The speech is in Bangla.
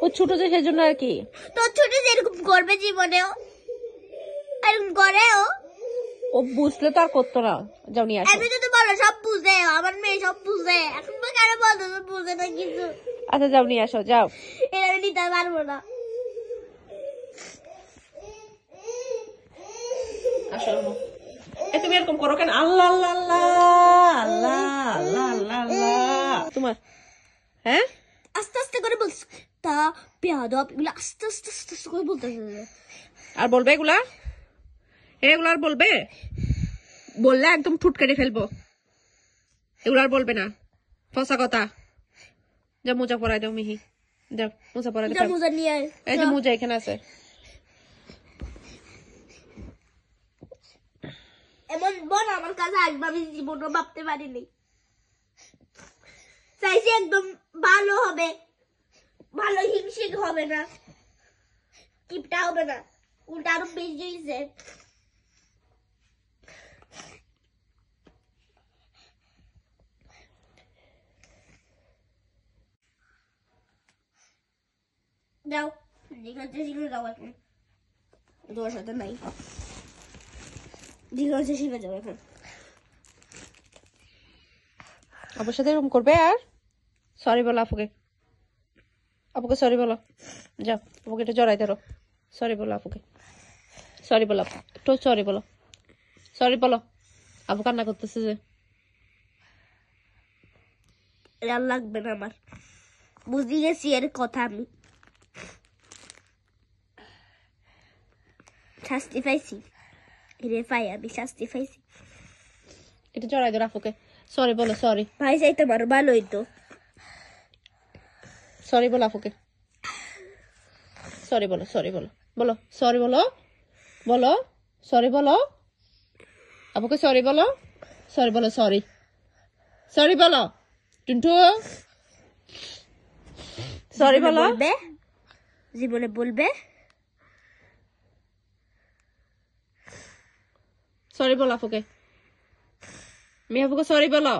ও ছোট যে সেজন্য আর কি। তো ছোট যেরকম করবে জীবনেও এরকম করেও। ও বুঝলে তো আর করতো না। যাও নিয়ে আসো। আমি যদি বলো সব বুঝে, আমার মেয়ে সব বুঝে, এখন তো কেন বলতো বুঝে না কিছু। আচ্ছা যাও নিয়ে আসো, যাও। এটা আমি নিতে পারবো না। আসো তুমি এরকম করো কেন? আল্লাহ আল্লাহ আল্লাহ আল্লাহ আল্লাহ আল্লাহ আল্লাহ। তোমার হ্যাঁ আস্তে আস্তে করে বলছ তা পেয়াদব, এগুলো আস্তে আস্তে আস্তে আস্তে করে বলতেছে। আর বলবে এগুলা? এগুলো আর বলবে? বললে একদম ঠুট কেটে ফেলবো। এগুলো আর বলবে না, ফসা কথা। যা মোজা পরাই দাও মিহি, যাও মোজা পরাই দাও। মোজা নিয়ে এই যে মোজা এখানে আছে। এমন বোন আমার কাছে আসবে আমি জীবনও ভাবতে পারিনি। চাইছি একদম ভালো হবে, ভালো হিংসিক হবে না, কিপটা হবে না, উল্টা আরো বেশি হয়েছে। যাও যেখানে শিখে যাও এখন, তোমার সাথে নাই। যেখানে শিখে যাও এখন। আপুর সাথে এরকম করবে? আর সরি বলো আপুকে, আপুকে সরি বলো। যাও আপুকে একটু জড়াই ধরো, সরি বলো আপুকে, সরি বলো একটু, সরি বলো, সরি বলো। আপু কান্না করতেছে যে। আর লাগবে না আমার, বুঝে গেছি এর কথা। আমি শাস্তি পাইছি, রে পাই আমি শাস্তি পাইছি। একটু জড়াই ধরো আপুকে, সরি বলো, সরি। ভাই চাইতে পারো ভালো হইতো। সরি বলো আপুকে, সরি বলো, সরি বলো, বলো সরি বলো, বলো সরি বলো আপুকে, সরি বলো, সরি বলো, সরি, সরি বলো টুনটু, সরি বলো। বলবে জীবনে বলবে সরি বলো আপুকে, মেয়ে আপুকে সরি বলো।